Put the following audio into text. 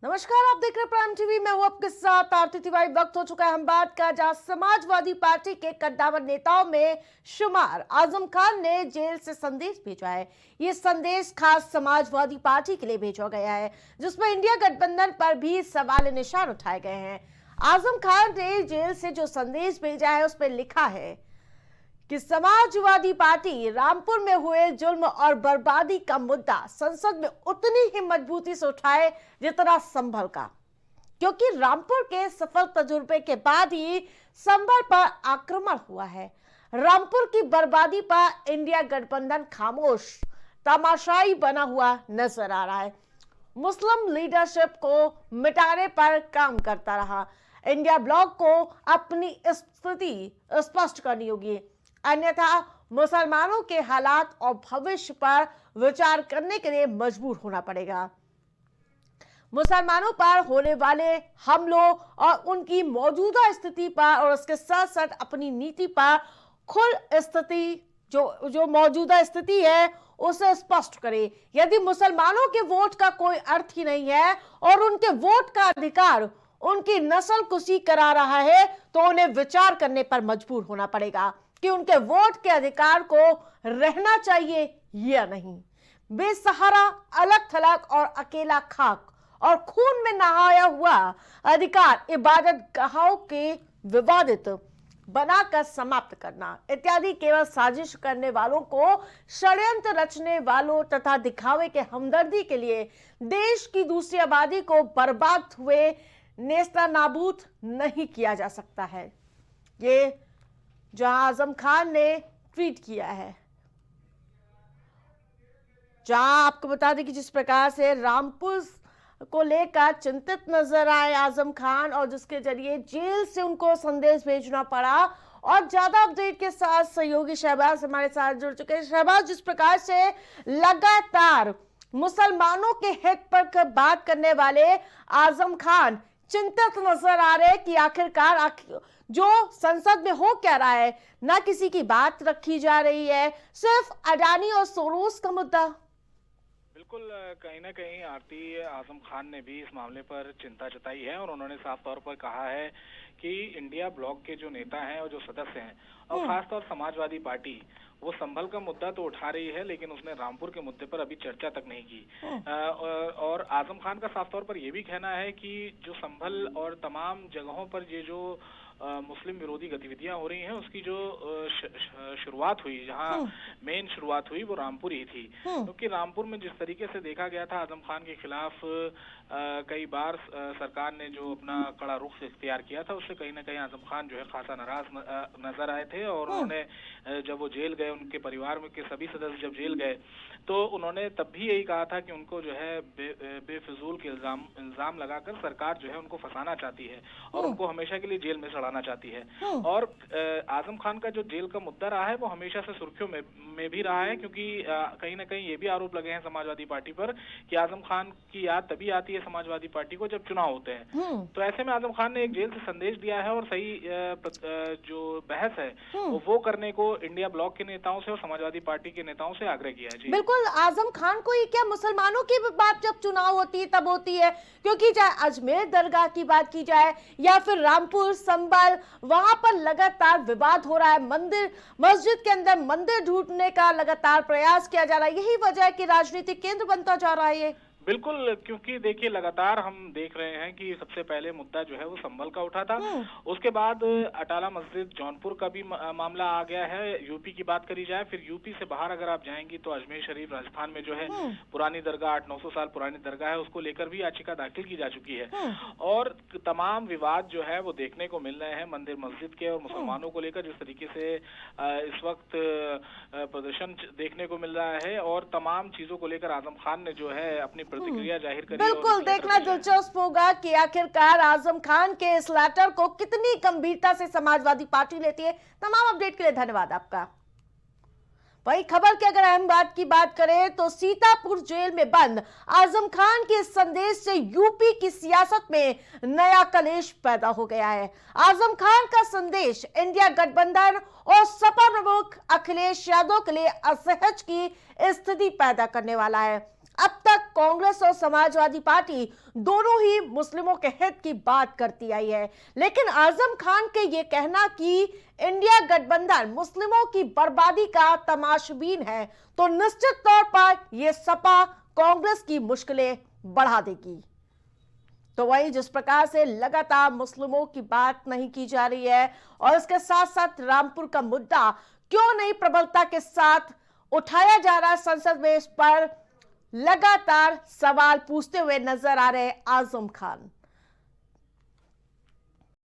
नमस्कार, आप देख रहे हैं प्राइम टीवी। मैं हूं आपके साथ आरती तिवारी। वक्त हो चुका है हम बात का, जहां समाजवादी पार्टी के कद्दावर नेताओं में शुमार आजम खान ने जेल से संदेश भेजा है। ये संदेश खास समाजवादी पार्टी के लिए भेजा गया है, जिसमें इंडिया गठबंधन पर भी सवाल निशान उठाए गए हैं। आजम खान ने जेल से जो संदेश भेजा है उसमें लिखा है कि समाजवादी पार्टी रामपुर में हुए जुल्म और बर्बादी का मुद्दा संसद में उतनी ही मजबूती से उठाए जितना संभल का, क्योंकि रामपुर के सफल तजुर्बे के बाद ही संभल पर आक्रमण हुआ है। रामपुर की बर्बादी पर इंडिया गठबंधन खामोश तमाशाई बना हुआ नजर आ रहा है। मुस्लिम लीडरशिप को मिटाने पर काम करता रहा। इंडिया ब्लॉक को अपनी स्थिति स्पष्ट करनी होगी, अन्यथा मुसलमानों के हालात और भविष्य पर विचार करने के लिए मजबूर होना पड़ेगा। मुसलमानों पर होने वाले हमलों और उनकी मौजूदा स्थिति पर और उसके साथ साथ अपनी नीति पर खुल स्थिति जो मौजूदा स्थिति है उसे स्पष्ट करे। यदि मुसलमानों के वोट का कोई अर्थ ही नहीं है और उनके वोट का अधिकार उनकी नस्ल कुशी करा रहा है, तो उन्हें विचार करने पर मजबूर होना पड़ेगा कि उनके वोट के अधिकार को रहना चाहिए या नहीं। बेसहारा, अलग थलग और अकेला खाक और खून में नहाया हुआ अधिकार इबादत गाहों के विवादित बनाकर समाप्त करना इत्यादि केवल साजिश करने वालों को, षड्यंत्र रचने वालों तथा दिखावे के हमदर्दी के लिए देश की दूसरी आबादी को बर्बाद हुए नेस्तनाबूद नहीं किया जा सकता है। ये जहां आजम खान ने ट्वीट किया है, जहां आपको बता दें कि जिस प्रकार से रामपुर को लेकर चिंतित नजर आए आजम खान और जिसके जरिए जेल से उनको संदेश भेजना पड़ा। और ज्यादा अपडेट के साथ सहयोगी शहबाज हमारे साथ जुड़ चुके हैं। शहबाज, जिस प्रकार से लगातार मुसलमानों के हित पर बात करने वाले आजम खान चिंतित नजर आ रहे हैं कि आखिरकार जो संसद में हो क्या रहा है, ना किसी की बात रखी जा रही है, सिर्फ अडानी और सोरोस का मुद्दा। बिल्कुल, कहीं ना कहीं आरती आजम खान ने भी इस मामले पर चिंता जताई है और उन्होंने साफ तौर पर कहा है कि इंडिया ब्लॉक के जो नेता हैं और जो सदस्य हैं और खासतौर समाजवादी पार्टी वो संभल का मुद्दा तो उठा रही है, लेकिन उसने रामपुर के मुद्दे पर अभी चर्चा तक नहीं की। और आजम खान का साफ तौर पर यह भी कहना है कि जो संभल और तमाम जगहों पर ये जो मुस्लिम विरोधी गतिविधियां हो रही हैं उसकी जो शुरुआत हुई, जहां मेन शुरुआत हुई वो रामपुर ही थी। क्योंकि रामपुर में जिस तरीके से देखा गया था आजम खान के खिलाफ कई बार सरकार ने जो अपना कड़ा रुख इख्तियार किया था, उससे कहीं ना कहीं आजम खान जो है खासा नाराज नजर आए थे। और उन्होंने जब वो जेल गए, उनके परिवार में के सभी सदस्य जब जेल गए, तो उन्होंने तब भी यही कहा था कि उनको जो है बेफिजूल के इल्जाम लगाकर सरकार जो है उनको फंसाना चाहती है और उनको हमेशा के लिए जेल में सड़ाना चाहती है। और आजम खान का जो जेल का मुद्दा रहा है वो हमेशा से सुर्खियों में भी रहा है, क्योंकि कहीं ना कहीं ये भी आरोप लगे हैं समाजवादी पार्टी पर कि आजम खान की याद तभी आती है समाजवादी पार्टी को जब चुनाव होते हैं। तो ऐसे में आजम खान ने एक जेल से संदेश दिया है और सही जो बहस है वो करने को इंडिया ब्लॉक के नेताओं से और समाजवादी पार्टी के नेताओं से आग्रह किया है। जी बिल्कुल, आजम खान को ही क्या, मुसलमानों की बात जब चुनाव होती है तब होती है, क्योंकि चाहे अजमेर दरगाह की बात की जाए या फिर रामपुर, संभल, वहां पर लगातार विवाद हो रहा है। मंदिर मस्जिद के अंदर मंदिर ढूंढने का लगातार प्रयास किया जा रहा है। यही वजह है कि राजनीतिक केंद्र बनता जा रहा है ये। बिल्कुल, क्योंकि देखिए लगातार हम देख रहे हैं कि सबसे पहले मुद्दा जो है वो संभल का उठा था, उसके बाद अटाला मस्जिद जौनपुर का भी मामला आ गया है। यूपी की बात करी जाए, फिर यूपी से बाहर अगर आप जाएंगी तो अजमेर शरीफ राजस्थान में जो है पुरानी दरगाह 800-900 साल पुरानी दरगाह है, उसको लेकर भी याचिका दाखिल की जा चुकी है। और तमाम विवाद जो है वो देखने को मिल रहे हैं मंदिर मस्जिद के और मुसलमानों को लेकर, जिस तरीके से इस वक्त प्रदर्शन देखने को मिल रहा है और तमाम चीजों को लेकर आजम खान ने जो है अपनी प्रतिक्रिया जाहिर करी। बिल्कुल, देखना दिलचस्प होगा कि आखिरकार आजम खान के इस लेटर को कितनी गंभीरता से समाजवादी पार्टी लेती है। तमाम अपडेट के लिए धन्यवाद आपका। वही खबर की अगर अहम बात की बात करें तो सीतापुर जेल में बंद आजम खान के संदेश से यूपी की सियासत में नया कलेश पैदा हो गया है। आजम खान का संदेश इंडिया गठबंधन और सपा प्रमुख अखिलेश यादव के लिए असहज की स्थिति पैदा करने वाला है। अब तक कांग्रेस और समाजवादी पार्टी दोनों ही मुस्लिमों के हित की बात करती आई है, लेकिन आजम खान के ये कहना कि इंडिया गठबंधन मुस्लिमों की बर्बादी का तमाशबीन है, तो निश्चित तौर पर यह सपा कांग्रेस की मुश्किलें बढ़ा देगी। तो वही जिस प्रकार से लगातार मुस्लिमों की बात नहीं की जा रही है और इसके साथ साथ रामपुर का मुद्दा क्यों नहीं प्रबलता के साथ उठाया जा रहा है संसद में, इस पर लगातार सवाल पूछते हुए नजर आ रहे आजम खान।